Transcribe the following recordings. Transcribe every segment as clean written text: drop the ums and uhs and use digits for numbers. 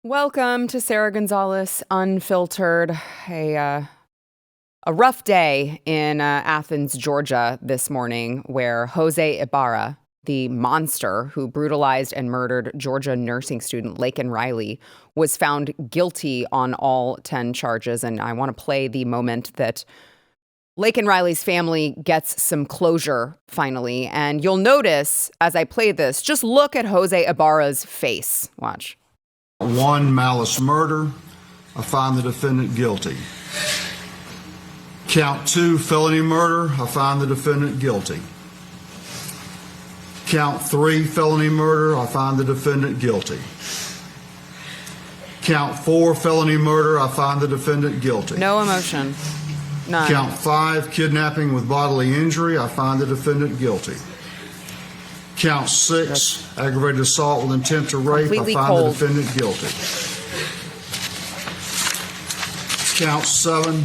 Welcome to Sara Gonzales Unfiltered. A rough day in Athens, Georgia this morning, where Jose Ibarra, the monster who brutalized and murdered Georgia nursing student Laken Riley, was found guilty on all 10 charges. And I want to play the moment that Laken Riley's family gets some closure finally. And you'll notice as I play this, just look at Jose Ibarra's face. Watch. 1, malice murder. I find the defendant guilty. Count 2, felony murder. I find the defendant guilty. Count 3, felony murder. I find the defendant guilty. Count 4, felony murder. I find the defendant guilty. No emotion. None. Count 5, kidnapping with bodily injury. I find the defendant guilty. Count 6, aggravated assault with intent to rape. I find the defendant guilty. Count 7,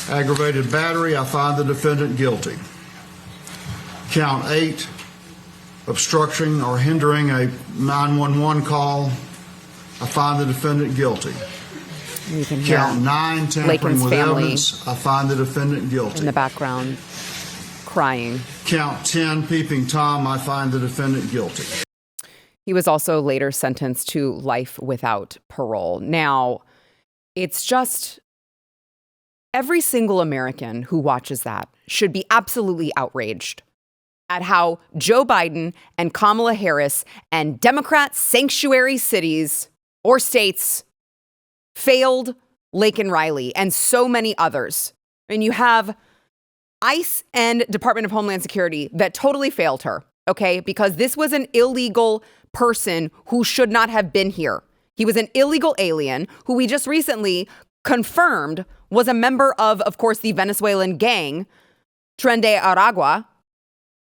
aggravated battery. I find the defendant guilty. Count 8, obstructing or hindering a 911 call. I find the defendant guilty. You can hear Count 9, tampering Laken's with family evidence. I find the defendant guilty. in the background crying. Count 10, peeping Tom. I find the defendant guilty. He was also later sentenced to life without parole. Now, it's just every single American who watches that should be absolutely outraged at how Joe Biden and Kamala Harris and Democrat sanctuary cities or states failed Laken Riley and so many others. And you have ICE and Department of Homeland Security that totally failed her, okay? Because this was an illegal person who should not have been here. He was an illegal alien who we just recently confirmed was a member of course, the Venezuelan gang, Tren de Aragua,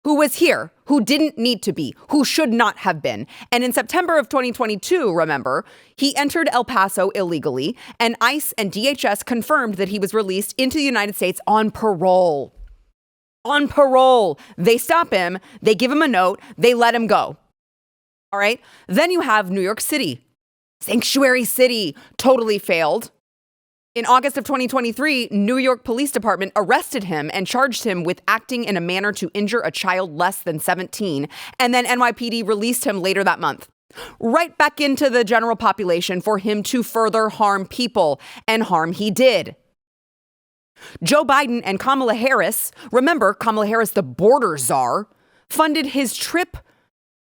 who was here, who didn't need to be, who should not have been. And in September of 2022, remember, he entered El Paso illegally, and ICE and DHS confirmed that he was released into the United States on parole. On parole. They stop him, they give him a note, they let him go. All right? Then you have New York City. Sanctuary city, totally failed. In August of 2023, New York Police Department arrested him and charged him with acting in a manner to injure a child less than 17. And then NYPD released him later that month. Right back into the general population for him to further harm people, and harm he did. Joe Biden and Kamala Harris, remember Kamala Harris, the border czar, funded his trip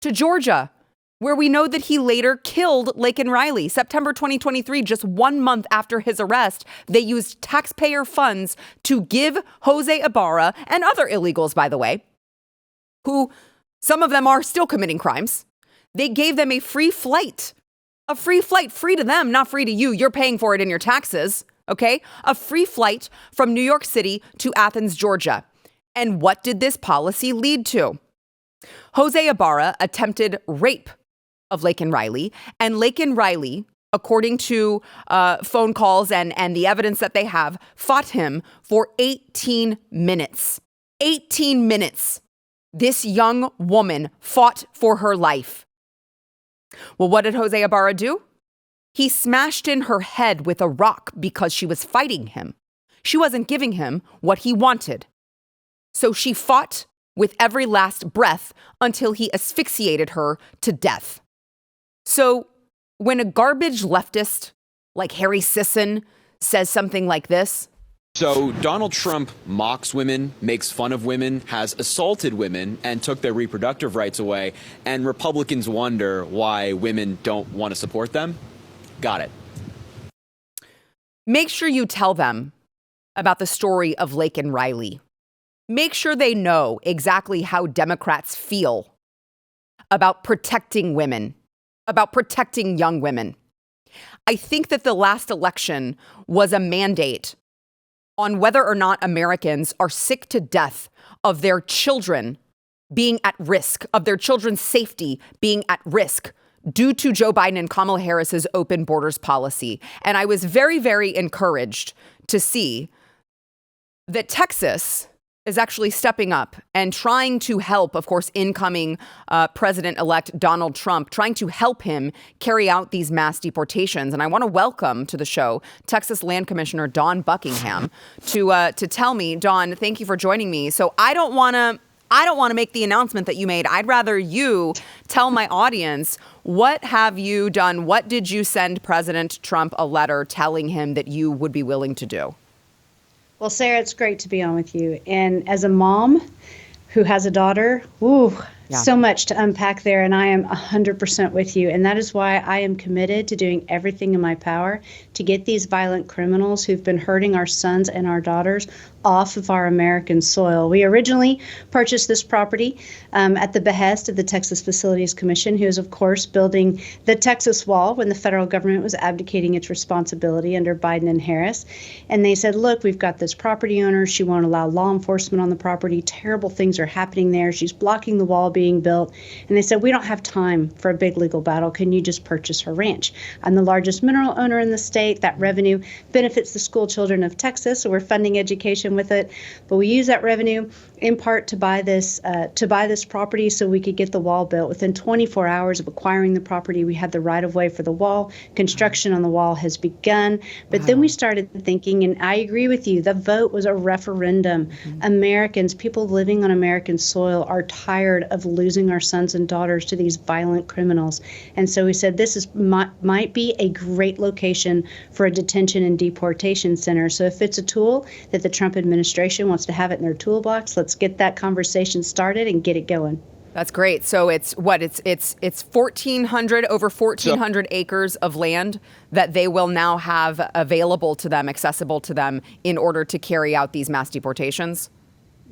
to Georgia, where we know that he later killed Laken Riley. September 2023, just 1 month after his arrest, they used taxpayer funds to give Jose Ibarra and other illegals, by the way, who some of them are still committing crimes. They gave them a free flight, free to them, not free to you. You're paying for it in your taxes. Okay, a free flight from New York City to Athens, Georgia. And what did this policy lead to? Jose Ibarra attempted rape of Laken Riley, and Laken Riley, according to phone calls and the evidence that they have, fought him for 18 minutes. 18 minutes. This young woman fought for her life. Well, what did Jose Ibarra do? He smashed in her head with a rock because she was fighting him. She wasn't giving him what he wanted. So she fought with every last breath until he asphyxiated her to death. So when a garbage leftist like Harry Sisson says something like this. So Donald Trump mocks women, makes fun of women, has assaulted women, and took their reproductive rights away. And Republicans wonder why women don't want to support them. Got it. Make sure you tell them about the story of Laken Riley. Make sure they know exactly how Democrats feel about protecting women, about protecting young women. I think that the last election was a mandate on whether or not Americans are sick to death of their children being at risk, of their children's safety being at risk due to Joe Biden and Kamala Harris's open borders policy. And I was very, very encouraged to see that Texas is actually stepping up and trying to help, of course, incoming President-elect Donald Trump, trying to help him carry out these mass deportations. And I want to welcome to the show Texas Land Commissioner Dawn Buckingham to tell me, Dawn, thank you for joining me. So I don't want to make the announcement that you made. I'd rather you tell my audience, what have you done? What did you send President Trump a letter telling him that you would be willing to do? Well, Sarah, it's great to be on with you. And as a mom who has a daughter, so much to unpack there. And I am 100% with you. And that is why I am committed to doing everything in my power to get these violent criminals who've been hurting our sons and our daughters off of our American soil. We originally purchased this property at the behest of the Texas Facilities Commission, who is, of course, building the Texas wall when the federal government was abdicating its responsibility under Biden and Harris. And they said, look, we've got this property owner. She won't allow law enforcement on the property. Terrible things are happening there. She's blocking the wall being built. And they said, we don't have time for a big legal battle. Can you just purchase her ranch? I'm the largest mineral owner in the state. That revenue benefits the school children of Texas, so we're funding education with it. But we use that revenue in part to buy this property so we could get the wall built. Within 24 hours of acquiring the property, we had the right of way for the wall. Construction on the wall has begun. But then we started thinking, and I agree with you, the vote was a referendum. Americans, people living on American soil, are tired of losing our sons and daughters to these violent criminals. And so we said might be a great location for a detention and deportation center. So if it's a tool that the Trump administration wants to have it in their toolbox, let's get that conversation started and get it going. That's great. So it's 1,400, over 1,400 acres of land that they will now have available to them, accessible to them, in order to carry out these mass deportations?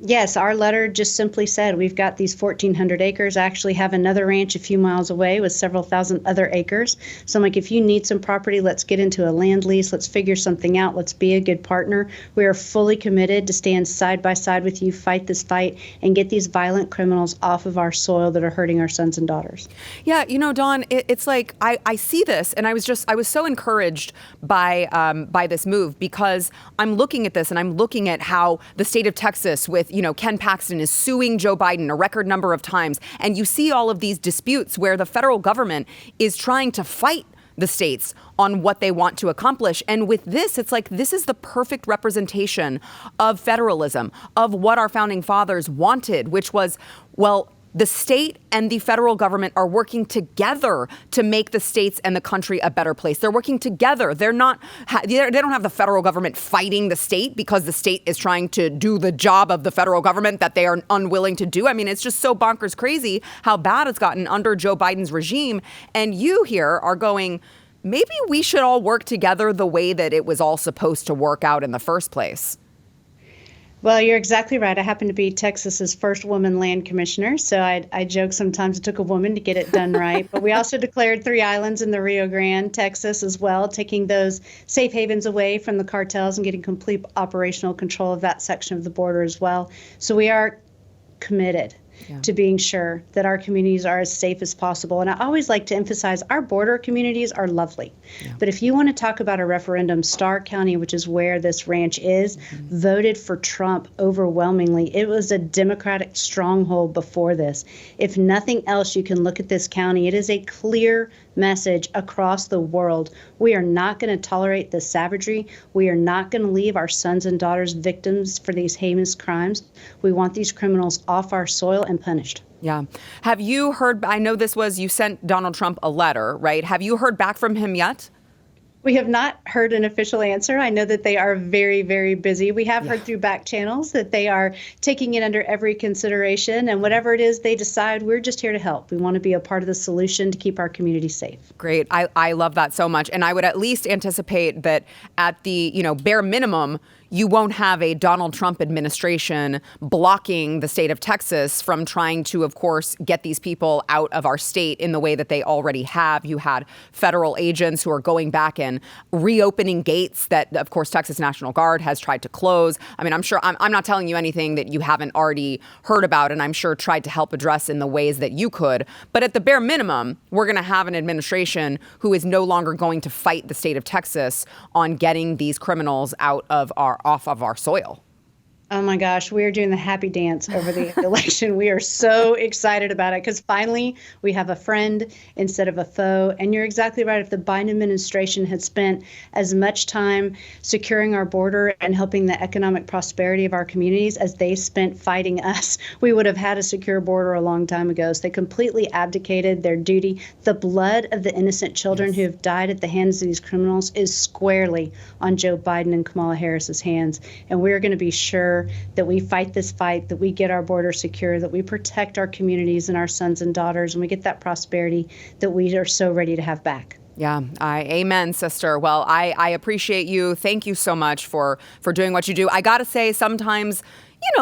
Yes, our letter just simply said we've got these 1,400 acres. I actually have another ranch a few miles away with several thousand other acres. So I'm like, if you need some property, let's get into a land lease. Let's figure something out. Let's be a good partner. We are fully committed to stand side by side with you, fight this fight, and get these violent criminals off of our soil that are hurting our sons and daughters. Yeah, Dawn, it's like I see this, and I was so encouraged by this move, because I'm looking at this and I'm looking at how the state of Texas with Ken Paxton is suing Joe Biden a record number of times. And you see all of these disputes where the federal government is trying to fight the states on what they want to accomplish. And with this, it's like, this is the perfect representation of federalism, of what our founding fathers wanted, which was, well, the state and the federal government are working together to make the states and the country a better place. They're working together. They don't have the federal government fighting the state because the state is trying to do the job of the federal government that they are unwilling to do. I mean, it's just so bonkers crazy how bad it's gotten under Joe Biden's regime. And you here are going, maybe we should all work together the way that it was all supposed to work out in the first place. Well, you're exactly right. I happen to be Texas's first woman land commissioner, so I joke sometimes it took a woman to get it done right. But we also declared 3 islands in the Rio Grande, Texas as well, taking those safe havens away from the cartels and getting complete operational control of that section of the border as well. So we are committed to being sure that our communities are as safe as possible. And I always like to emphasize our border communities are lovely. Yeah. But if you want to talk about a referendum, Starr County, which is where this ranch is, voted for Trump overwhelmingly. It was a Democratic stronghold before this. If nothing else, you can look at this county. It is a clear message across the world. We are not going to tolerate this savagery. We are not going to leave our sons and daughters victims for these heinous crimes. We want these criminals off our soil and punished. Yeah. Have you heard, I know you sent Donald Trump a letter, right? Have you heard back from him yet? We have not heard an official answer. I know that they are very, very busy. We have heard through back channels that they are taking it under every consideration, and whatever it is they decide, we're just here to help. We want to be a part of the solution to keep our community safe. Great. I love that so much. And I would at least anticipate that at the, bare minimum, you won't have a Donald Trump administration blocking the state of Texas from trying to, of course, get these people out of our state in the way that they already have. You had federal agents who are going back and reopening gates that, of course, Texas National Guard has tried to close. I mean, I'm not telling you anything that you haven't already heard about, and I'm sure tried to help address in the ways that you could. But at the bare minimum, we're going to have an administration who is no longer going to fight the state of Texas on getting these criminals off of our soil. Oh my gosh, we are doing the happy dance over the election. We are so excited about it because finally we have a friend instead of a foe. And you're exactly right. If the Biden administration had spent as much time securing our border and helping the economic prosperity of our communities as they spent fighting us, we would have had a secure border a long time ago. So they completely abdicated their duty. The blood of the innocent children who have died at the hands of these criminals is squarely on Joe Biden and Kamala Harris's hands. And we're going to be sure that we fight this fight, that we get our border secure, that we protect our communities and our sons and daughters, and we get that prosperity that we are so ready to have back. Yeah, amen, sister. Well, I appreciate you. Thank you so much for doing what you do. I got to say, sometimes,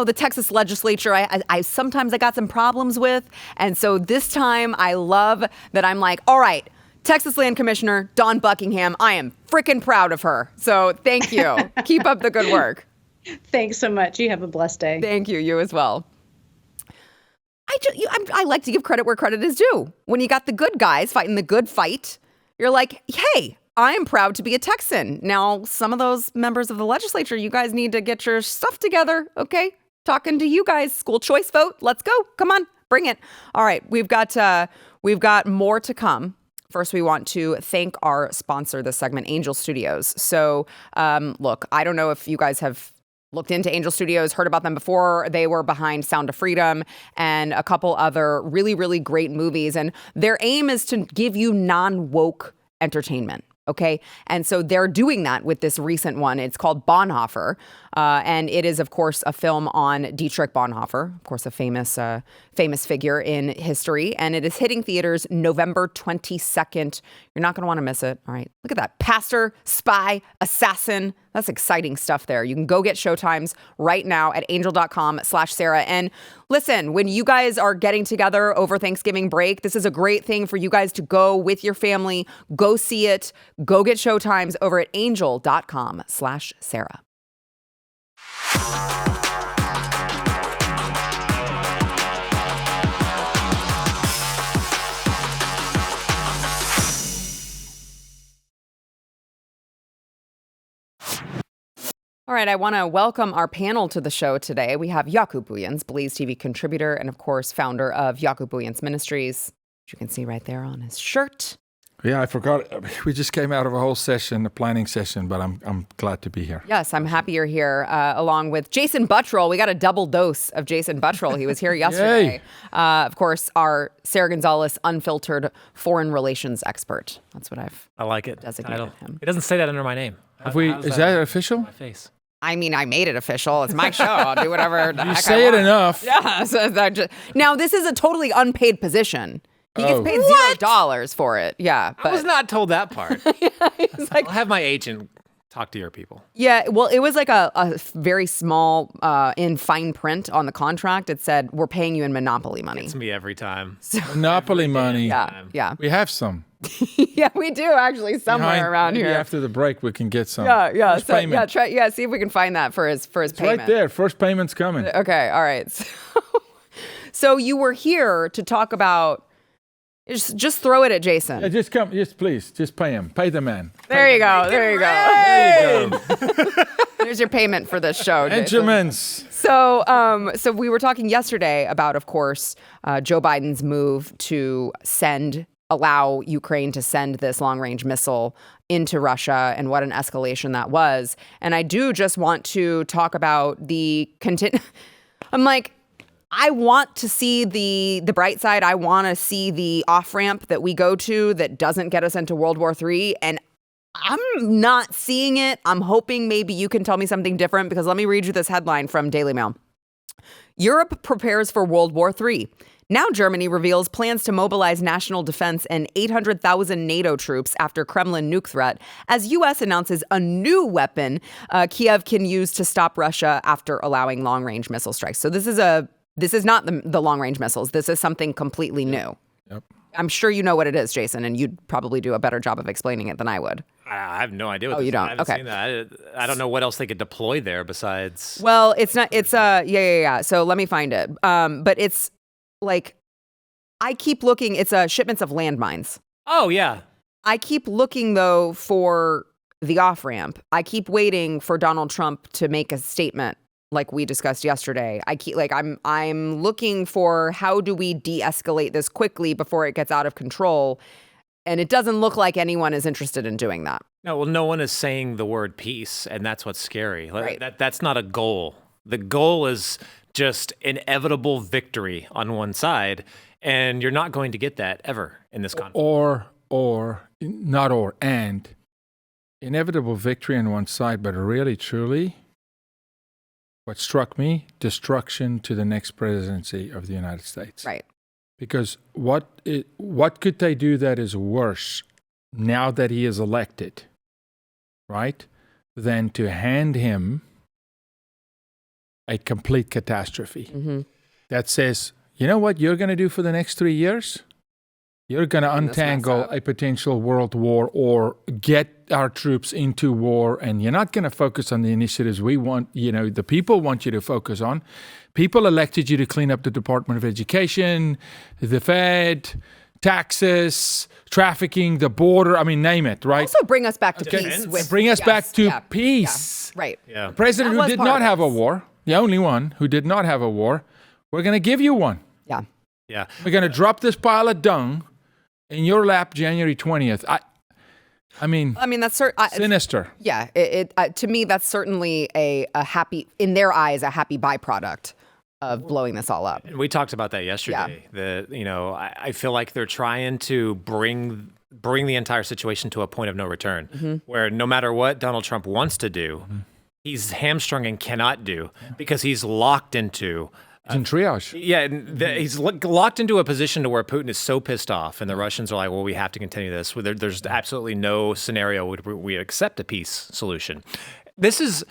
the Texas legislature, I sometimes I got some problems with. And so this time I love that I'm like, all right, Texas Land Commissioner Dawn Buckingham, I am freaking proud of her. So thank you. Keep up the good work. Thanks so much. You have a blessed day. Thank you. You as well. I like to give credit where credit is due. When you got the good guys fighting the good fight, you're like, hey, I am proud to be a Texan. Now, some of those members of the legislature, you guys need to get your stuff together. Okay. Talking to you guys. School choice vote. Let's go. Come on. Bring it. All right. We've got more to come. First, we want to thank our sponsor this segment, Angel Studios. So, look, I don't know if you guys have looked into Angel Studios, heard about them before. They were behind Sound of Freedom and a couple other really, really great movies. And their aim is to give you non-woke entertainment. Okay. And so they're doing that with this recent one. It's called Bonhoeffer. And it is, of course, a film on Dietrich Bonhoeffer, of course, a famous figure in history. And it is hitting theaters November 22nd. You're not going to want to miss it. All right. Look at that. Pastor, spy, assassin. That's exciting stuff there. You can go get showtimes right now at angel.com/Sarah. And listen, when you guys are getting together over Thanksgiving break, this is a great thing for you guys to go with your family, go see it, go get showtimes over at angel.com/Sarah. All right, I want to welcome our panel to the show today. We have Jaco Booyens, Blaze TV contributor, and of course, founder of Jaco Booyens Ministries, which you can see right there on his shirt. Yeah, I forgot. We just came out of a whole session, a planning session, but I'm glad to be here. Yes, I'm happy you're here, along with Jason Buttrell. We got a double dose of Jason Buttrell. He was here yesterday. Of course, our Sara Gonzales Unfiltered foreign relations expert. That's what I like it. Designated him. It doesn't say that under my name. Is that official? My face. I mean, I made it official. It's my show. I'll do whatever the You heck say I it want. enough. Yeah. Now, this is a totally unpaid position. He gets paid $0 for it. Yeah. I was not told that part. He's like, I'll have my agent talk to your people. yeah, well, it was like a very small, in fine print on the contract. It said, we're paying you in Monopoly money. It's me every time. Monopoly money. Yeah. We have some. Yeah, we do actually somewhere around maybe here. After the break, we can get some. Yeah. First payment. See if we can find that for his It's payment. right there. First payment's coming. Okay, all right. So you were here to talk about. Just throw it at Jason. Yeah, just come. Just please. Just pay him. Pay the man. There you go. There you go. There's your payment for this show, Jason. Benjamins. So we were talking yesterday about, of course, Joe Biden's move to allow Ukraine to send this long-range missile into Russia and what an escalation that was. And I do just want to talk about I'm like, I want to see the bright side. I want to see the off-ramp that we go to that doesn't get us into World War III. And I'm not seeing it. I'm hoping maybe you can tell me something different, because let me read you this headline from Daily Mail. Europe prepares for World War III. Now Germany reveals plans to mobilize national defense and 800,000 NATO troops after Kremlin nuke threat, as U.S. announces a new weapon Kiev can use to stop Russia after allowing long-range missile strikes. So this is not the long-range missiles. This is something completely new. Yep. I'm sure you know what it is, Jason, and you'd probably do a better job of explaining it than I would. I have no idea what Oh, this you is. don't? I haven't Okay. seen that. I don't know what else they could deploy there besides. Well, it's not. It's yeah. So let me find it. But it's like I keep looking. It's shipments of landmines. Oh, yeah. I keep looking though for the off ramp. I keep waiting for Donald Trump to make a statement like we discussed yesterday. I'm looking for how do we de-escalate this quickly before it gets out of control. And it doesn't look like anyone is interested in doing that. No, well, no one is saying the word peace, and that's what's scary. Right. That's not a goal. The goal is just inevitable victory on one side, and you're not going to get that ever in this conflict. And inevitable victory on one side, but really, truly, what struck me, destruction to the next presidency of the United States. Right. Because what could they do that is worse now that he is elected, right, than to hand him a complete catastrophe that says, you know what you're going to do for the next 3 years? You're going to untangle a potential world war or get our troops into war, and you're not going to focus on the initiatives we want, the people want you to focus on. People elected you to clean up the Department of Education, the Fed, taxes, trafficking, the border. I mean, name it, right? Also bring us back to Defense. peace. Bring us back to peace. Yeah, right. Yeah. The president That who was did part not of have a this. war, the only one who did not have a war, we're going to give you one. Yeah. Yeah. We're going to drop this pile of dung in your lap January 20th. I mean, that's sinister. Yeah. To me, that's certainly a happy, in their eyes, a happy byproduct of blowing this all up. And we talked about that yesterday. I feel like they're trying to bring the entire situation to a point of no return, where no matter what Donald Trump wants to do, he's hamstrung and cannot do because he's locked into. It's in triage. Yeah, he's locked into a position to where Putin is so pissed off, and the Russians are like, well, we have to continue this. There's absolutely no scenario where we accept a peace solution. This is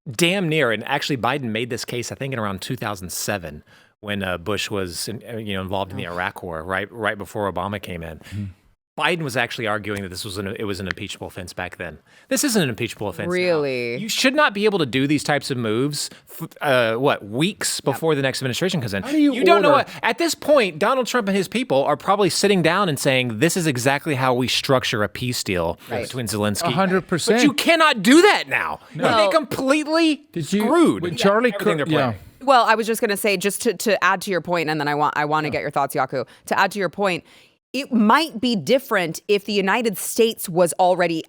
damn near, and actually Biden made this case, I think, in around 2007 when Bush was involved in the Iraq War, right before Obama came in. Biden was actually arguing that this was it was an impeachable offense back then. This isn't an impeachable offense now. Really? You should not be able to do these types of moves, weeks before the next administration comes in. How do you don't know order- what. At this point, Donald Trump and his people are probably sitting down and saying, this is exactly how we structure a peace deal between Zelensky. 100%. But you cannot do that now. No. They completely screwed. When Charlie everything they're playing. Well, I was just going to say, just to add to your point, and then I want to get your thoughts, Jaco. To add to your point, it might be different if the United States was already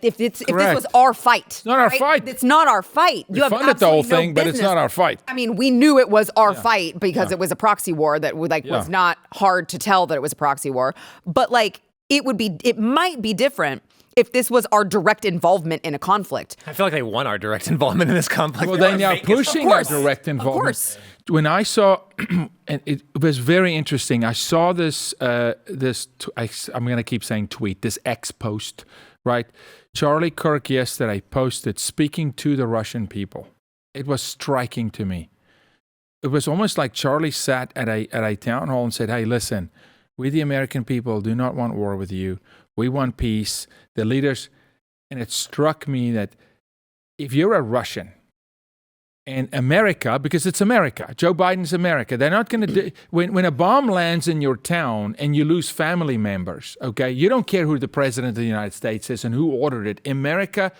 if this was our fight. It's not our fight. It's not our fight. We funded the whole thing, but it's not our fight. I mean, we knew it was our fight because it was a proxy war that was not hard to tell that it was a proxy war. But it might be different if this was our direct involvement in a conflict. I feel like they want our direct involvement in this conflict. Well, they're now pushing our direct Of involvement. course. When I saw, and it was very interesting, I saw this, I'm going to keep saying tweet, this X post, right? Charlie Kirk yesterday posted speaking to the Russian people. It was striking to me. It was almost like Charlie sat at a town hall and said, hey, listen, we the American people do not want war with you. We want peace. The leaders, and it struck me that if you're a Russian, and America, because it's America, Joe Biden's America, they're not going to when a bomb lands in your town and you lose family members, okay, you don't care who the president of the United States is and who ordered it. America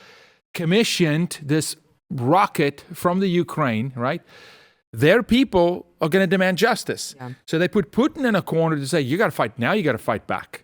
commissioned this rocket from the Ukraine, right? Their people are going to demand justice. Yeah. So they put Putin in a corner to say, you got to fight. Now you got to fight back.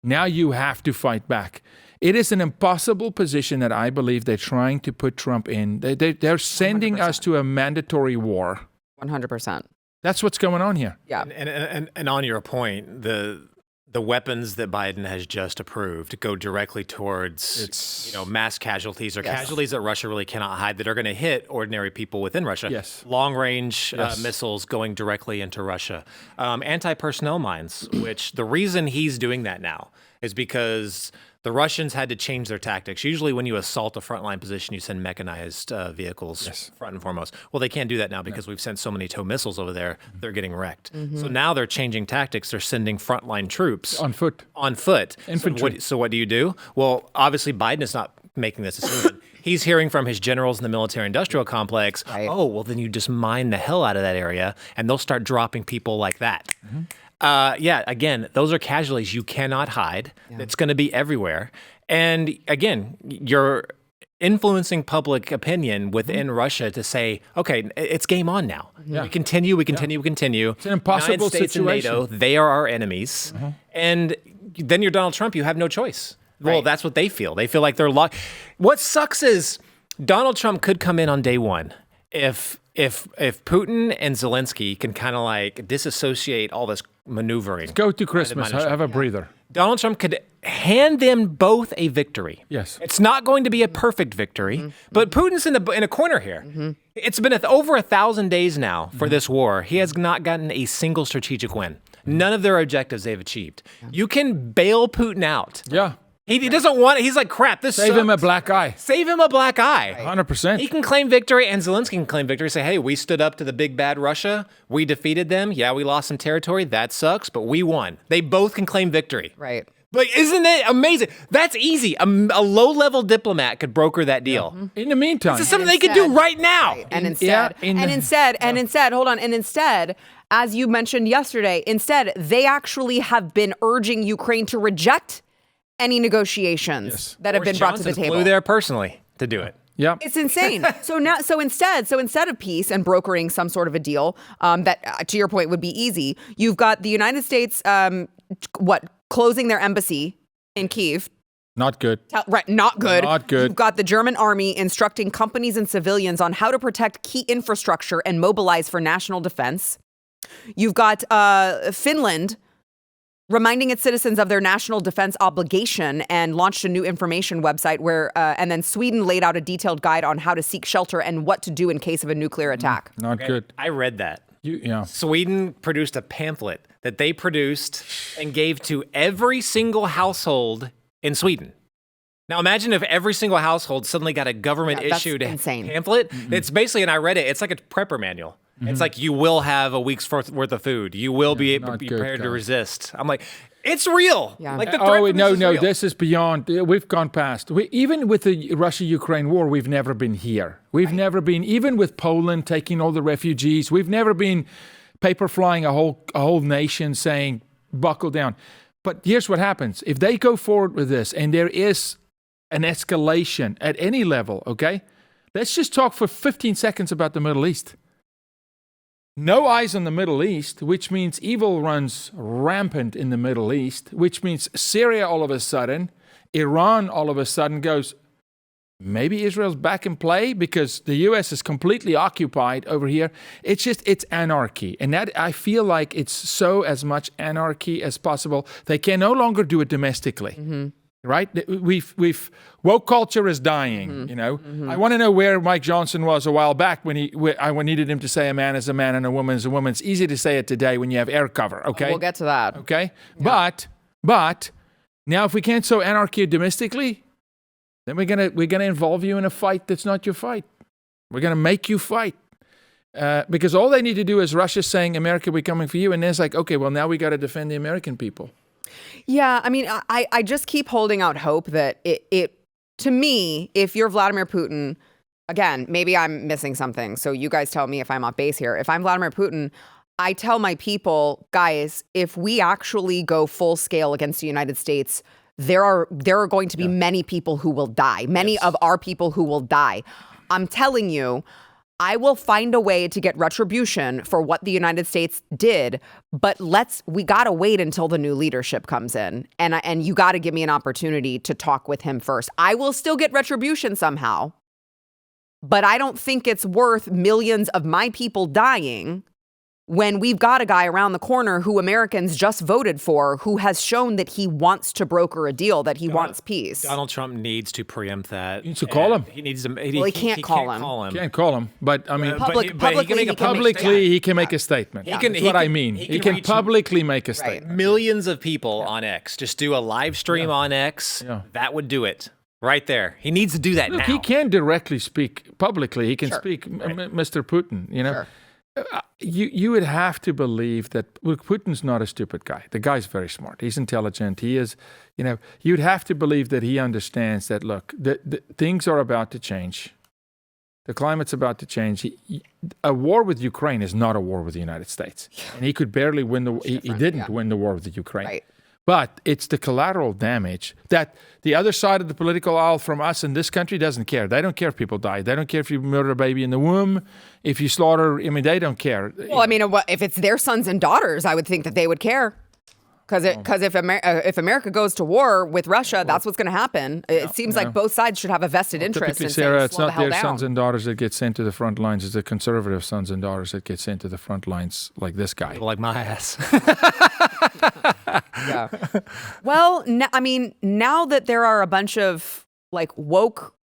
Now you have to fight back. It is an impossible position that I believe they're trying to put Trump in. They're sending 100%. us to a mandatory war. 100%. That's what's going on here. Yeah. And on your point, the the weapons that Biden has just approved go directly towards mass casualties or casualties that Russia really cannot hide that are going to hit ordinary people within Russia. Yes. Long-range missiles going directly into Russia. Anti-personnel mines, which the reason he's doing that now is because the Russians had to change their tactics. Usually when you assault a frontline position, you send mechanized vehicles front and foremost. Well, they can't do that now because we've sent so many TOW missiles over there, they're getting wrecked. So now they're changing tactics. They're sending frontline troops. On foot. Infantry. So what do you do? Well, obviously Biden is not making this decision. He's hearing from his generals in the military-industrial complex, oh, well, then you just mine the hell out of that area, and they'll start dropping people like that. Again, those are casualties you cannot hide. It's going to be everywhere. And again, you're influencing public opinion within Russia to say, okay, it's game on now. We continue. It's an impossible United States situation. and NATO, they are our enemies. And then you're Donald Trump, you have no choice. Well, that's what they feel. They feel like they're locked. What sucks is Donald Trump could come in on day one if Putin and Zelensky can kind of like disassociate all this maneuvering. Go to Christmas. Have a breather. Donald Trump could hand them both a victory. Yes. It's not going to be a perfect victory, but Putin's in a corner here. It's been over 1,000 days now for this war. He has not gotten a single strategic win. None of their objectives they've achieved. You can bail Putin out. Yeah. He doesn't want it. He's like, crap, this Save sucks. him a black eye. Save him a black eye. 100%. He can claim victory, and Zelensky can claim victory. Say, hey, we stood up to the big bad Russia. We defeated them. Yeah, we lost some territory. That sucks, but we won. They both can claim victory. Right. But isn't it amazing? That's easy. A low-level diplomat could broker that deal. In the meantime. This is something they could do right now. And instead, as you mentioned yesterday, they actually have been urging Ukraine to reject any negotiations that have been brought to the table. Flew there personally to do it. Yeah, it's insane. So instead of peace and brokering some sort of a deal that, to your point, would be easy, you've got the United States, closing their embassy in Kyiv. Not good. Not good. Not good. You've got the German army instructing companies and civilians on how to protect key infrastructure and mobilize for national defense. You've got Finland reminding its citizens of their national defense obligation and launched a new information website and then Sweden laid out a detailed guide on how to seek shelter and what to do in case of a nuclear attack. Not good. I read that. Yeah. Sweden produced a pamphlet that they produced and gave to every single household in Sweden. Now imagine if every single household suddenly got a government-issued pamphlet. It's basically, and I read it, it's like a prepper manual. It's like you will have a week's worth of food. You will be prepared to resist. I'm like, it's real. Yeah. Like the threat no, real. this is beyond. We've gone past. Even with the Russia-Ukraine war, we've never been here. We've never been, even with Poland taking all the refugees, we've never been paper flying a whole nation saying, buckle down. But here's what happens. If they go forward with this and there is an escalation at any level, okay? Let's just talk for 15 seconds about the Middle East. No eyes on the Middle East, which means evil runs rampant in the Middle East, which means Syria all of a sudden, Iran all of a sudden goes, maybe Israel's back in play because the U.S. is completely occupied over here. It's anarchy. And that I feel like it's so as much anarchy as possible. They can no longer do it domestically. Right? We've woke culture is dying, you know. I want to know where Mike Johnson was a while back when I needed him to say a man is a man and a woman is a woman. It's easy to say it today when you have air cover, okay? We'll get to that. Okay? Yeah. But now if we can't sow anarchy domestically, then we're gonna involve you in a fight that's not your fight. We're gonna make you fight. Because all they need to do is Russia saying, America, we're coming for you. And then it's like, okay, well, now we got to defend the American people. Yeah, I mean, I just keep holding out hope that it to me, if you're Vladimir Putin, again, maybe I'm missing something. So you guys tell me if I'm off base here. If I'm Vladimir Putin, I tell my people, guys, if we actually go full scale against the United States, there are going to be many people who will die. Many of our people who will die. I'm telling you, I will find a way to get retribution for what the United States did, but we gotta wait until the new leadership comes in, and you gotta give me an opportunity to talk with him first. I will still get retribution somehow, but I don't think it's worth millions of my people dying when we've got a guy around the corner who Americans just voted for, who has shown that he wants to broker a deal, that he wants peace. Donald Trump needs to preempt that. He needs to call him. He needs to. He can't call him. Can't call him, but I mean, publicly he can make a statement. That's what I mean. He can publicly make a statement. Millions of people on X. Just do a live stream on X. Yeah. That would do it. Right there. He needs to do that now. He can directly speak publicly. He can speak, Mr. Putin, you know. Sure. You would have to believe that Putin's not a stupid guy. The guy's very smart. He's intelligent. He is, you know, you'd have to believe that he understands that, look, the things are about to change. The climate's about to change. A war with Ukraine is not a war with the United States. And he could barely win he didn't win the war with the Ukraine. Right. But it's the collateral damage that the other side of the political aisle from us in this country doesn't care. They don't care if people die. They don't care if you murder a baby in the womb, if you slaughter. I mean, they don't care. Well, I mean, if it's their sons and daughters, I would think that they would care. Because if America goes to war with Russia, that's what's going to happen. It seems like both sides should have a vested interest in Sarah, saying, it's slow not the hell their down. sons and daughters that get sent to the front lines. It's the conservative sons and daughters that get sent to the front lines, like this guy. Like my ass. Yeah. Well, I mean, now that there are a bunch of like woke,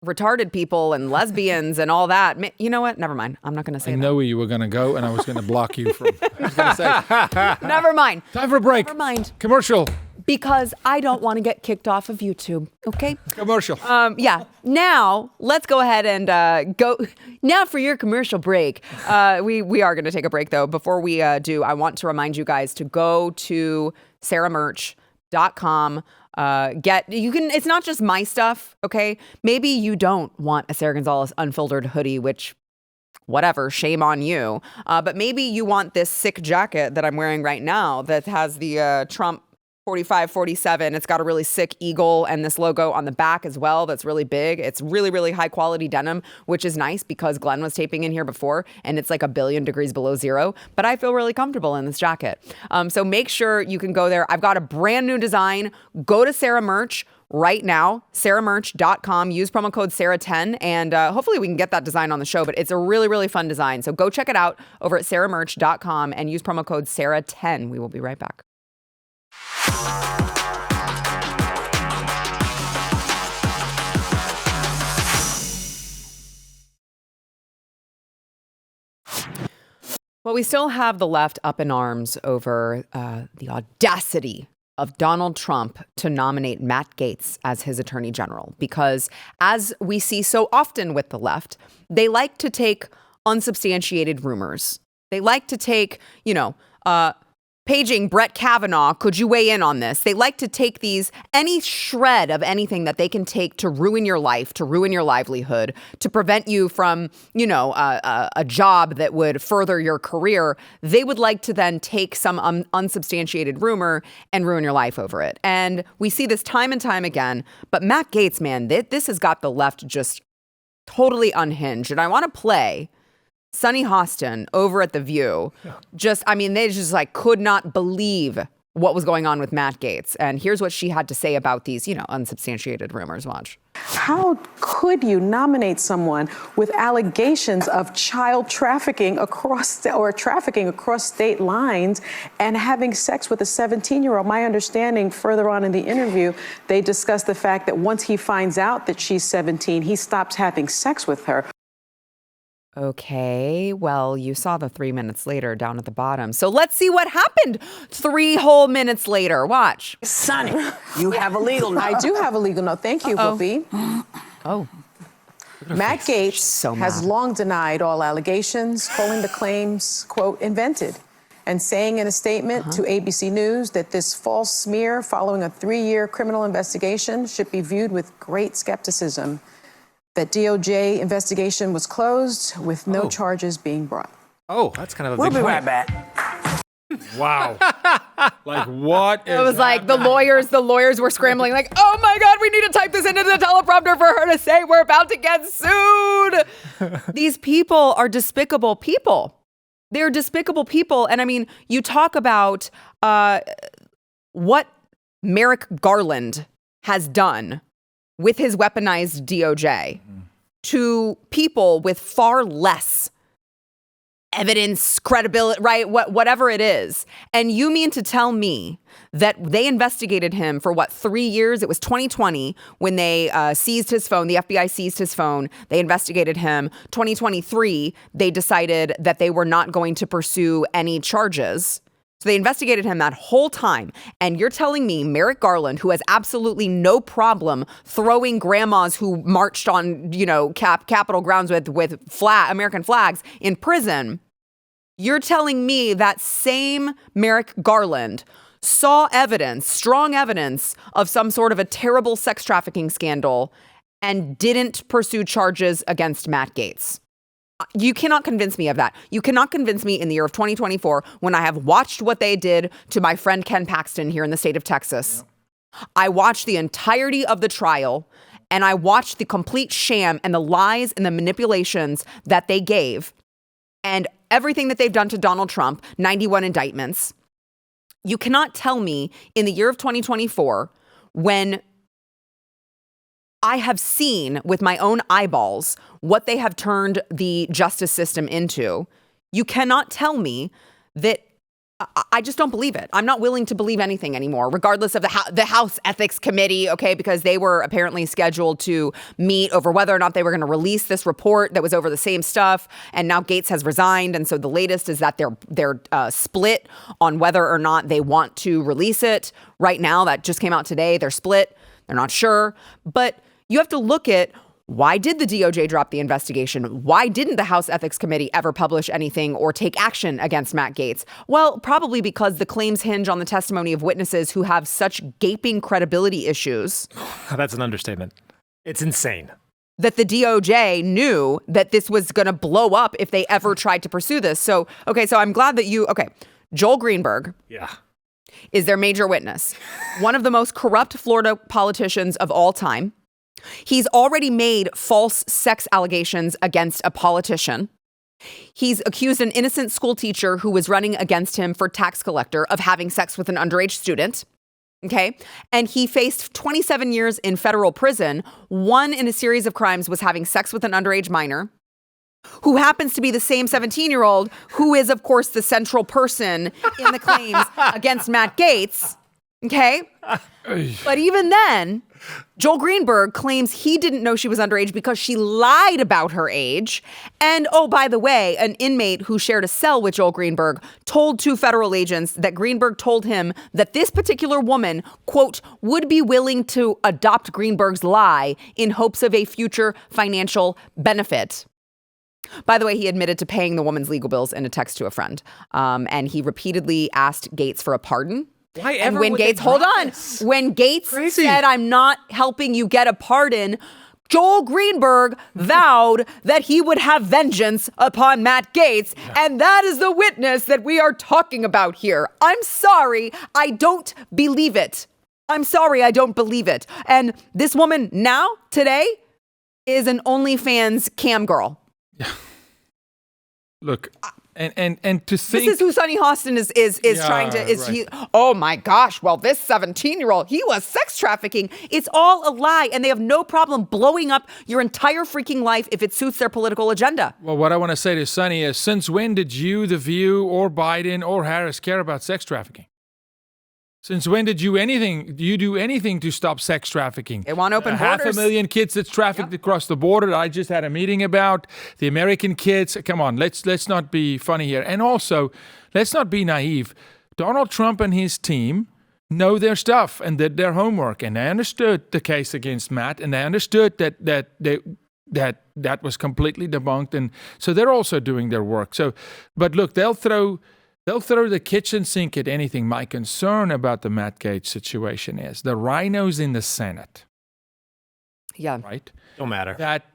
retarded people and lesbians and all that, you know what? Never mind. I'm not going to say that. I know where you were going to go, and I was going to block you from. I was going to say, never mind. Time for a break. Never mind. Commercial. Because I don't want to get kicked off of YouTube. Okay. Commercial. Yeah. Now let's go ahead and go. Now for your commercial break. We are going to take a break though. Before we do, I want to remind you guys to go to saramerch.com. It's not just my stuff. Okay. Maybe you don't want a Sara Gonzales Unfiltered hoodie, which whatever, shame on you. But maybe you want this sick jacket that I'm wearing right now that has the Trump 4547. It's got a really sick eagle and this logo on the back as well that's really big. It's really, really high quality denim, which is nice because Glenn was taping in here before and it's like 1,000,000,000 degrees below zero. But I feel really comfortable in this jacket. So make sure you can go there. I've got a brand new design. Go to Sara Merch right now, saramerch.com. Use promo code Sara10 and hopefully we can get that design on the show. But it's a really, really fun design. So go check it out over at saramerch.com and use promo code Sara10. We will be right back. Well, we still have the left up in arms over the audacity of Donald Trump to nominate Matt Gaetz as his attorney general, because as we see so often with the left, they like to take unsubstantiated rumors. They like to take, paging Brett Kavanaugh, could you weigh in on this? They like to take any shred of anything that they can take to ruin your life, to ruin your livelihood, to prevent you from, a job that would further your career. They would like to then take some unsubstantiated rumor and ruin your life over it. And we see this time and time again. But Matt Gaetz, man, this has got the left just totally unhinged. And I want to play Sunny Hostin over at The View. They just could not believe what was going on with Matt Gaetz. And here's what she had to say about these, unsubstantiated rumors. Watch. How could you nominate someone with allegations of child trafficking across state lines and having sex with a 17-year-old? My understanding further on in the interview, they discussed the fact that once he finds out that she's 17, he stops having sex with her. Okay, well, you saw the 3 minutes later down at the bottom. So let's see what happened 3 whole minutes later. Watch. Sonny, you have a legal note. I do have a legal note. Thank you, Whoopi. Oh. Matt Gaetz has long denied all allegations, calling the claims, quote, invented, and saying in a statement to ABC News that this false smear following a 3-year criminal investigation should be viewed with great skepticism. That DOJ investigation was closed with no charges being brought. Oh, that's kind of a We'll big be point. right back. Wow. What is It was like the happening? lawyers were scrambling like, oh my God, we need to type this into the teleprompter for her to say we're about to get sued. These people are despicable people. They're despicable people. And you talk about what Merrick Garland has done with his weaponized DOJ to people with far less evidence, credibility, right? Whatever it is. And you mean to tell me that they investigated him for 3 years? It was 2020 when they seized his phone. The FBI seized his phone. They investigated him. 2023, they decided that they were not going to pursue any charges. So they investigated him that whole time. And you're telling me Merrick Garland, who has absolutely no problem throwing grandmas who marched on, Capitol grounds with American flags in prison, you're telling me that same Merrick Garland saw evidence, strong evidence of some sort of a terrible sex trafficking scandal and didn't pursue charges against Matt Gaetz. You cannot convince me of that. You cannot convince me in the year of 2024 when I have watched what they did to my friend Ken Paxton here in the state of Texas. Yeah. I watched the entirety of the trial and I watched the complete sham and the lies and the manipulations that they gave and everything that they've done to Donald Trump, 91 indictments. You cannot tell me in the year of 2024 when I have seen with my own eyeballs what they have turned the justice system into. You cannot tell me that I just don't believe it. I'm not willing to believe anything anymore, regardless of the House Ethics Committee, okay, because they were apparently scheduled to meet over whether or not they were going to release this report that was over the same stuff. And now Gaetz has resigned. And so the latest is that they're split on whether or not they want to release it. Right now, that just came out today. They're split. They're not sure. But you have to look at why did the DOJ drop the investigation? Why didn't the House Ethics Committee ever publish anything or take action against Matt Gaetz? Well, probably because the claims hinge on the testimony of witnesses who have such gaping credibility issues. That's an understatement. It's insane. That the DOJ knew that this was going to blow up if they ever tried to pursue this. So I'm glad that Joel Greenberg. Yeah. Is their major witness. One of the most corrupt Florida politicians of all time. He's already made false sex allegations against a politician. He's accused an innocent school teacher who was running against him for tax collector of having sex with an underage student. Okay. And he faced 27 years in federal prison. One in a series of crimes was having sex with an underage minor who happens to be the same 17-year-old who is, of course, the central person in the claims against Matt Gaetz. Okay. But even then, Joel Greenberg claims he didn't know she was underage because she lied about her age. And, oh, by the way, an inmate who shared a cell with Joel Greenberg told two federal agents that Greenberg told him that this particular woman, quote, would be willing to adopt Greenberg's lie in hopes of a future financial benefit. By the way, he admitted to paying the woman's legal bills in a text to a friend. And he repeatedly asked Gaetz for a pardon. Why and ever when would Gaetz, hold on, when Gaetz said, I'm not helping you get a pardon, Joel Greenberg vowed that he would have vengeance upon Matt Gaetz. Yeah. And that is the witness that we are talking about here. I'm sorry, I don't believe it. I'm sorry, I don't believe it. And this woman now, today, is an OnlyFans cam girl. Yeah. Look, and to think this is who Sonny Hostin is trying to is right. He, oh my gosh, well, this 17-year-old, he was sex trafficking. It's all a lie, and they have no problem blowing up your entire freaking life if it suits their political agenda. Well, what I want to say to Sonny is, since when did you, The View, or Biden or Harris care about sex trafficking? Since when did you do anything to stop sex trafficking? They want open borders. 500,000 kids that's trafficked across the border. I just had a meeting about the American kids. Come on, let's not be funny here. And also, let's not be naive. Donald Trump and his team know their stuff and did their homework, and they understood the case against Matt, and they understood that was completely debunked, and so they're also doing their work. So, but look, they'll throw the kitchen sink at anything. My concern about the Matt Gaetz situation is the rhinos in the Senate. Yeah. Right? Don't matter. That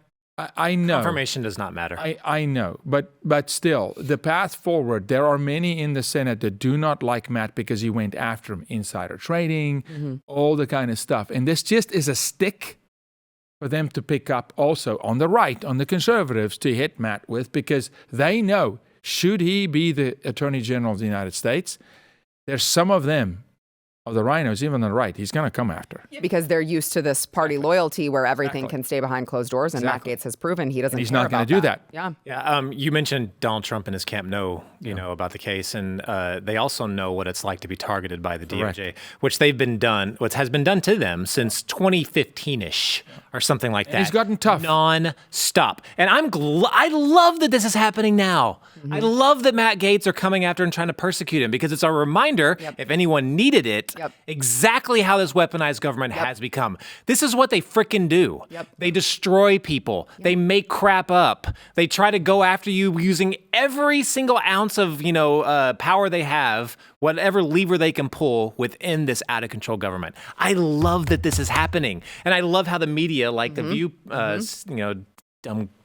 I know. Confirmation does not matter. I know. But still, the path forward, there are many in the Senate that do not like Matt because he went after him. Insider trading, all the kind of stuff. And this just is a stick for them to pick up also on the right, on the conservatives, to hit Matt with, because they know, should he be the Attorney General of the United States, there's some of them of the rhinos, even on the right, he's going to come after. Because they're used to this party loyalty where everything can stay behind closed doors, and Matt Gaetz has proven he doesn't. He's care not going about to do that. Yeah. You mentioned Donald Trump and his camp know, about the case, and they also know what it's like to be targeted by the DOJ, which has been done to them since 2015-ish or something like that. And he's gotten tough. Non-stop. And I love that this is happening now. Mm-hmm. I love that Matt Gaetz are coming after and trying to persecute him, because it's a reminder, if anyone needed it, exactly how this weaponized government has become. This is what they frickin' do. They destroy people. They make crap up. They try to go after you using every single ounce of, power they have, whatever lever they can pull within this out of control government. I love that this is happening. And I love how the media, like The View,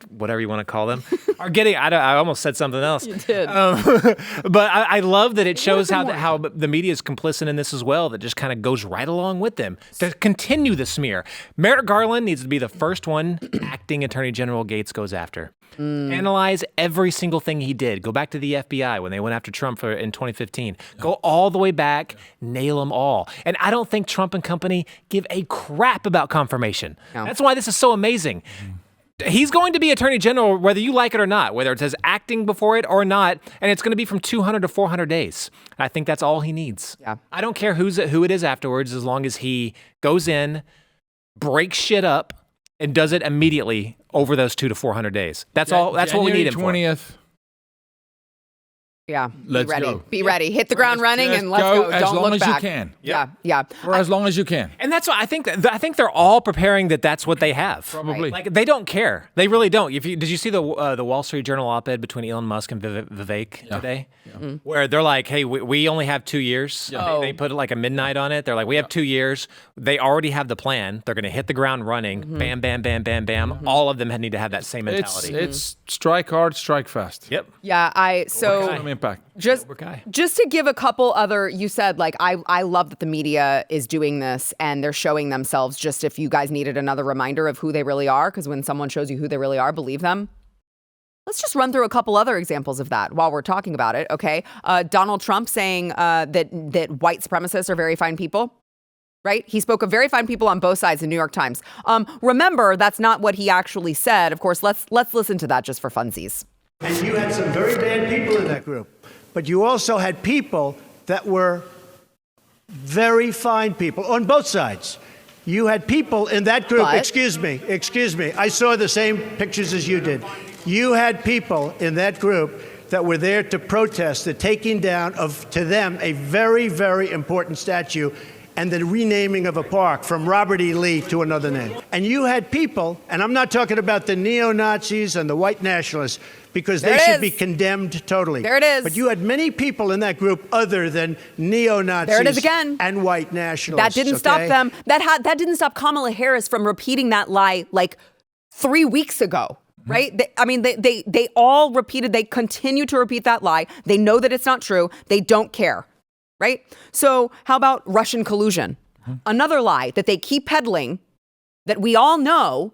whatever you want to call them, are getting. I almost said something else. You did. But I love that it shows how the media is complicit in this as well. That just kind of goes right along with them to continue the smear. Merrick Garland needs to be the first one acting Attorney General Gaetz goes after. Analyze every single thing he did. Go back to the FBI when they went after Trump in 2015. Go all the way back, nail them all. And I don't think Trump and company give a crap about confirmation. No. That's why this is so amazing. He's going to be Attorney General whether you like it or not, whether it says acting before it or not, and it's going to be from 200 to 400 days. I think that's all he needs. Yeah. I don't care who it is afterwards, as long as he goes in, breaks shit up, and does it immediately over those 200 to 400 days. That's all. That's what we need him for. 20th. Yeah, Let's be ready. go. Be ready. Hit the ground running and let's go. As Don't long look as back. you can. Yeah. For as long as you can. And that's what I think. I think they're all preparing that's what they have. Probably. Like they don't care. They really don't. Did you see the Wall Street Journal op-ed between Elon Musk and Vivek today? Yeah. Where they're like, hey, we only have 2 years. Yeah. They put like a midnight on it. They're like, we have 2 years. They already have the plan. They're going to hit the ground running. Bam, bam, bam, bam, bam. All of them need to have that same mentality. It's strike hard, strike fast. Yep. Yeah. Impact. Just to give a couple other, you said, like, I love that the media is doing this and they're showing themselves, just if you guys needed another reminder of who they really are, because when someone shows you who they really are, believe them. Let's just run through a couple other examples of that while we're talking about it, okay? Donald Trump saying that white supremacists are very fine people, right? He spoke of very fine people on both sides in New York Times. Remember, that's not what he actually said. Of course, let's listen to that just for funsies. And you had some very bad people in that group. But you also had people that were very fine people on both sides. You had people in that group, excuse me, I saw the same pictures as you did. You had people in that group that were there to protest the taking down of, to them, a very, very important statue and the renaming of a park from Robert E. Lee to another name. And you had people, and I'm not talking about the neo-Nazis and the white nationalists, because they should be condemned totally. There it is. But you had many people in that group other than neo-Nazis there it is again. And white nationalists. That didn't stop them. That didn't stop Kamala Harris from repeating that lie like 3 weeks ago. Right? They all repeated, they continue to repeat that lie. They know that it's not true. They don't care. Right? So how about Russian collusion? Another lie that they keep peddling that we all know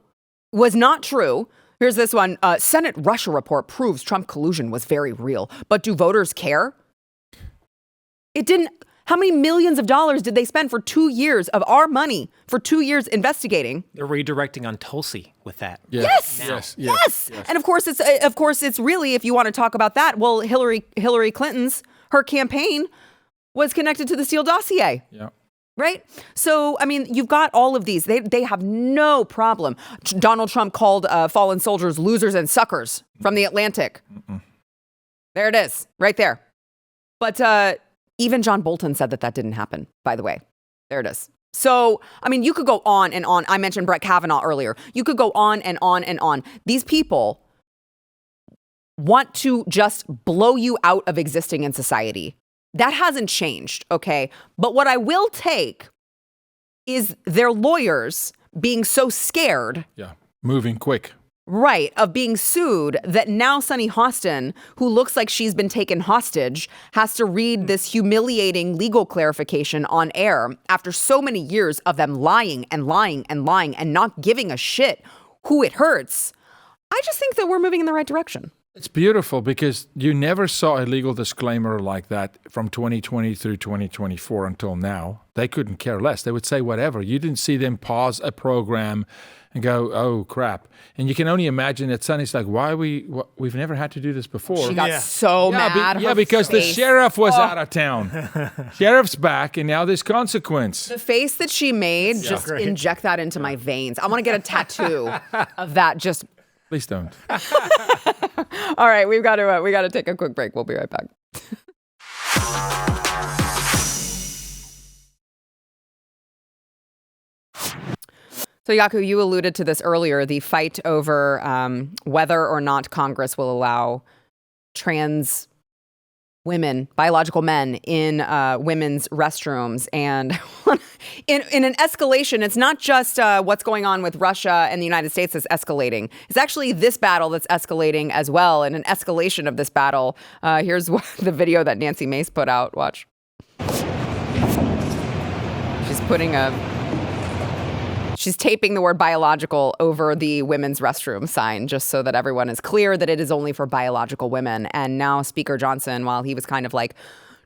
was not true. Here's this one. Senate Russia report proves Trump collusion was very real. But do voters care? It didn't. How many millions of dollars did they spend for 2 years of our money for 2 years investigating? They're redirecting on Tulsi with that. Yeah. Yes. And of course it's really, if you want to talk about that, well, Hillary Clinton's, her campaign was connected to the Steele dossier. Yeah. Right? So, I mean, you've got all of these. They have no problem. Donald Trump called fallen soldiers losers and suckers from the Atlantic. There it is, right there. But even John Bolton said that didn't happen, by the way. There it is. So, I mean, you could go on and on. I mentioned Brett Kavanaugh earlier. You could go on and on and on. These people want to just blow you out of existing in society. That hasn't changed, okay? But what I will take is their lawyers being so scared. Yeah, moving quick. Right, of being sued that now Sunny Hostin, who looks like she's been taken hostage, has to read this humiliating legal clarification on air after so many years of them lying and lying and lying and not giving a shit who it hurts. I just think that we're moving in the right direction. It's beautiful because you never saw a legal disclaimer like that from 2020 through 2024 until now. They couldn't care less. They would say whatever. You didn't see them pause a program and go, oh, crap. And you can only imagine that Sonny's like, we've never had to do this before. She got so mad. Because the sheriff was out of town. Sheriff's back, and now there's consequence. The face that she made, just inject that into my veins. I want to get a tattoo of that. Just please don't. All right, we got to take a quick break. We'll be right back. So, Jaco, you alluded to this earlier, the fight over whether or not Congress will allow trans women, biological men, in women's restrooms. And in an escalation, it's not just what's going on with Russia and the United States that's escalating. It's actually this battle that's escalating as well. And an escalation of this battle. Here's the video that Nancy Mace put out. Watch. She's taping the word biological over the women's restroom sign just so that everyone is clear that it is only for biological women. And now Speaker Johnson, while he was kind of like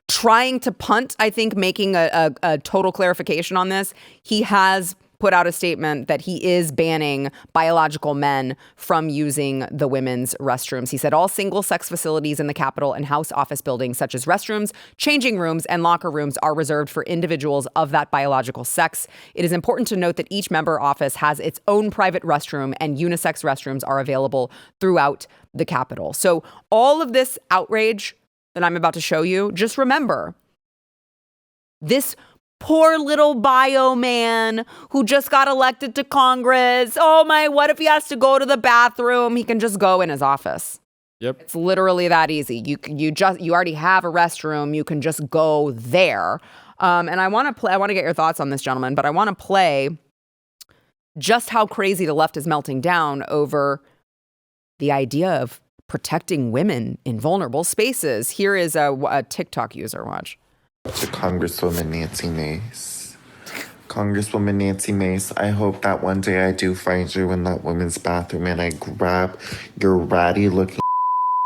trying to punt, I think, making a total clarification on this, he has put out a statement that he is banning biological men from using the women's restrooms. He said all single-sex facilities in the Capitol and House office buildings, such as restrooms, changing rooms, and locker rooms, are reserved for individuals of that biological sex. It is important to note that each member office has its own private restroom, and unisex restrooms are available throughout the Capitol. So all of this outrage that I'm about to show you, just remember, this poor little bio man who just got elected to Congress. Oh my, what if he has to go to the bathroom? He can just go in his office. Yep. It's literally that easy. You already have a restroom. You can just go there. And I want to get your thoughts on this, gentlemen, but I want to play just how crazy the left is melting down over the idea of protecting women in vulnerable spaces. Here is a TikTok user. Watch. To Congresswoman Nancy Mace. Congresswoman Nancy Mace, I hope that one day I do find you in that women's bathroom and I grab your ratty looking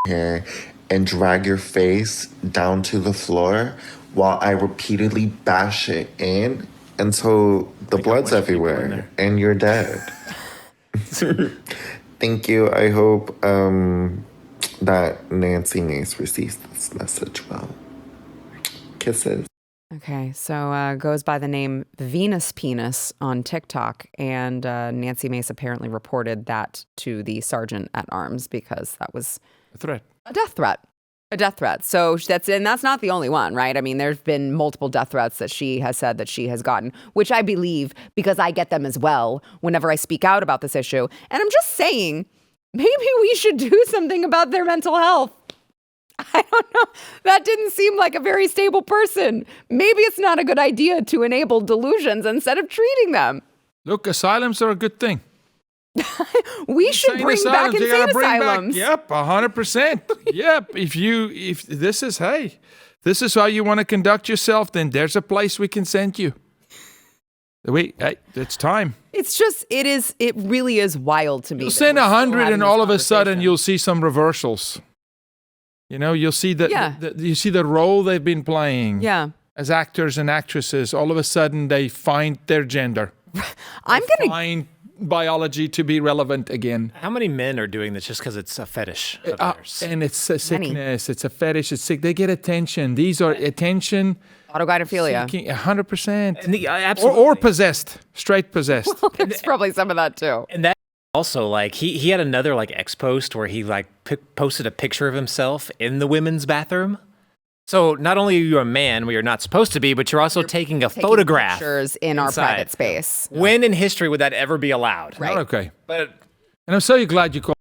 hair and drag your face down to the floor while I repeatedly bash it in until the blood's everywhere and you're dead. Thank you. I hope that Nancy Mace receives this message well. Kisses. Okay, so goes by the name Venus Penis on TikTok, and Nancy Mace apparently reported that to the sergeant at arms because that was a threat, a death threat. So that's not the only one, right? I mean, there's been multiple death threats that she has said that she has gotten, which I believe because I get them as well whenever I speak out about this issue. And I'm just saying, maybe we should do something about their mental health. I don't know. That didn't seem like a very stable person. Maybe it's not a good idea to enable delusions instead of treating them. Look, asylums are a good thing. We should bring back insane asylums. Yep, 100%. Yep. If this is how you want to conduct yourself, then there's a place we can send you. It's time. It really is wild to me. You'll send 100 and all of a sudden you'll see some reversals. You know, you'll see you see the role they've been playing as actors and actresses. All of a sudden, they find their gender. Find biology to be relevant again. How many men are doing this just because it's a fetish of theirs? And it's a sickness. It's a fetish. It's sick. They get attention. These are attention. Autogynephilia. 100%. And absolutely. Or possessed. Straight possessed. Well, there's probably some of that too. And that also, like, he had another like X post where he like posted a picture of himself in the women's bathroom. So not only are you a man where you're not supposed to be, but you're also taking a photograph pictures in our private space. When in history would that ever be allowed? Right. Not okay. But and I'm so glad you called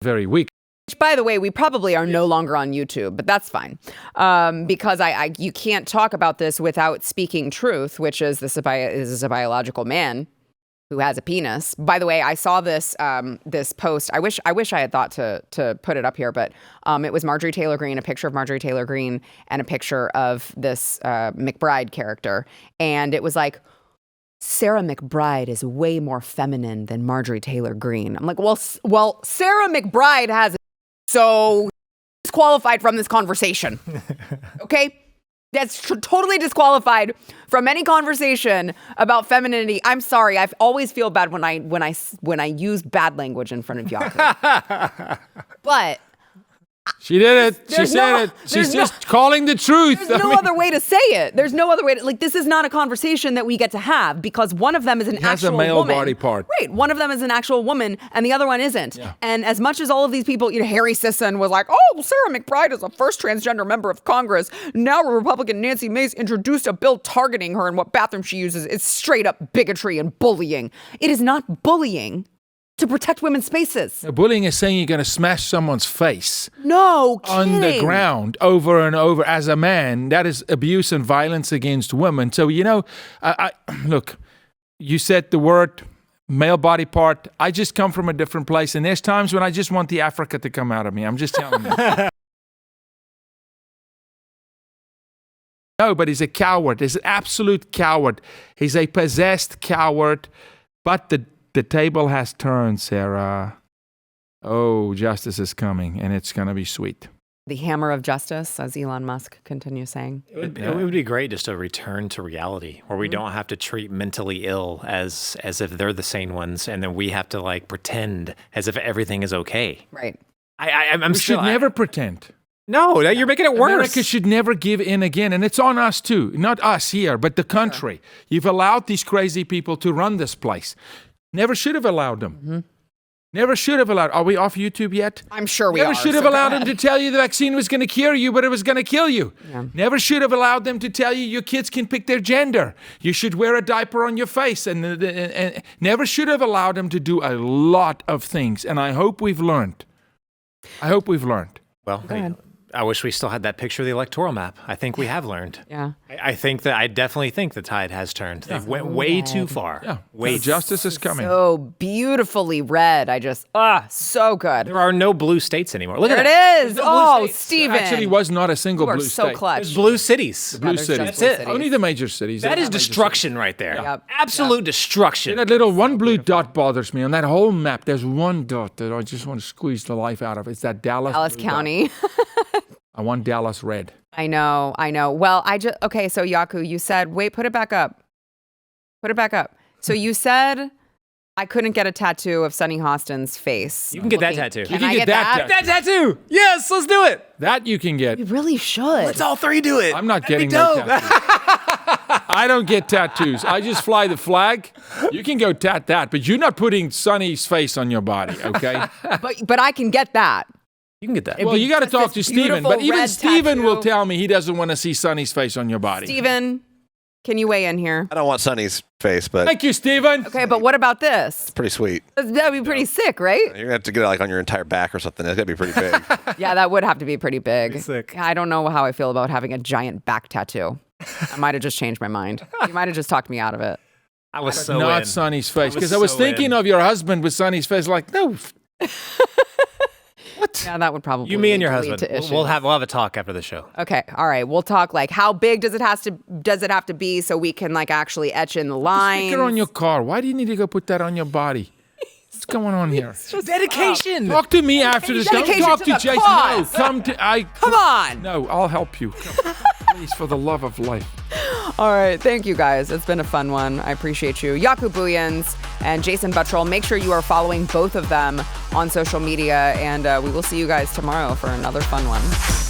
very weak. Which, by the way, we probably are no longer on YouTube, but that's fine. Because you can't talk about this without speaking truth, which is this is a biological man who has a penis. By the way, I saw this this post. I wish I had thought to put it up here, but it was Marjorie Taylor Greene, a picture of Marjorie Taylor Greene, and a picture of this McBride character, and it was like, Sarah McBride is way more feminine than Marjorie Taylor Greene. I'm like, well, Sarah McBride has it, so disqualified from this conversation. Okay? That's totally disqualified from any conversation about femininity. I'm sorry. I always feel bad when I use bad language in front of Jaco. But she did it. She said it. She's just calling the truth. There's no other way to say it. There's no other way to, like, this is not a conversation that we get to have because one of them is an actual woman. Has a male body part. Right. One of them is an actual woman and the other one isn't. Yeah. And as much as all of these people, Harry Sisson was like, oh, Sarah McBride is the first transgender member of Congress. Now Republican Nancy Mace introduced a bill targeting her and what bathroom she uses. It's straight up bigotry and bullying. It is not bullying to protect women's spaces. Bullying is saying you're going to smash someone's face. No kidding. On the ground over and over as a man. That is abuse and violence against women. So, look, you said the word male body part. I just come from a different place. And there's times when I just want the Africa to come out of me. I'm just telling you. No, but he's a coward. He's an absolute coward. He's a possessed coward. But the table has turned, Sarah. Oh, justice is coming, and it's going to be sweet. The hammer of justice, as Elon Musk continues saying. It would be great just to return to reality, where we don't have to treat mentally ill as if they're the sane ones, and then we have to pretend as if everything is okay. Right. We should never pretend. No, you're making it worse. America should never give in again, and it's on us too. Not us here, but the country. Sure. You've allowed these crazy people to run this place. Never should have allowed them. Mm-hmm. Never should have allowed. Are we off YouTube yet? I'm sure we are. Never should have allowed them to tell you the vaccine was going to cure you, but it was going to kill you. Yeah. Never should have allowed them to tell you your kids can pick their gender. You should wear a diaper on your face. And never should have allowed them to do a lot of things. And I hope we've learned. Well, I wish we still had that picture of the electoral map. I think we have learned. Yeah. I definitely think the tide has turned. They've went way too far. Yeah. Justice is coming. So beautifully red. So good. There are no blue states anymore. Look at that. It is. Oh, Stephen. There actually was not a single blue state. So clutch. There's blue cities. Blue cities. That's it. Only the major cities. That is destruction right there. Yep. Absolute destruction. That little one blue dot bothers me on that whole map. There's one dot that I just want to squeeze the life out of. It's that Dallas County. I want Dallas red. I know. Well, okay, so Jaco, you said, wait, put it back up. So you said I couldn't get a tattoo of Sunny Hostin's face. You can get that tattoo. You can get that tattoo. Yes, let's do it. That you can get. You really should. Let's all three do it. I'm not getting no tattoo. I don't get tattoos. I just fly the flag. You can go tat that, but you're not putting Sunny's face on your body, okay? But I can get that. You can get that. Well, you got to talk to Stephen. But even Stephen will tell me he doesn't want to see Sunny's face on your body. Stephen, can you weigh in here? I don't want Sunny's face, but... Thank you, Stephen. Okay, but what about this? It's pretty sweet. That'd be pretty sick, right? You're going to have to get it on your entire back or something. It's going to be pretty big. Yeah, that would have to be pretty big. Pretty sick. I don't know how I feel about having a giant back tattoo. I might have just changed my mind. You might have just talked me out of it. I was so not in. Sunny's face, because I was thinking of your husband with Sunny's face. Like, no. What? Yeah, that would probably. You, me, and your husband. We'll have a talk after the show. Okay, all right. We'll talk how big does it have to be so we can actually etch in the lines. Sticker on your car. Why do you need to go put that on your body? What's going on here? Dedication. Talk to me after this. Don't talk to Jason. Cause. No, come on. No, I'll help you. Please, for the love of life. All right. Thank you, guys. It's been a fun one. I appreciate you. Jaco Booyens and Jason Buttrell. Make sure you are following both of them on social media. And we will see you guys tomorrow for another fun one.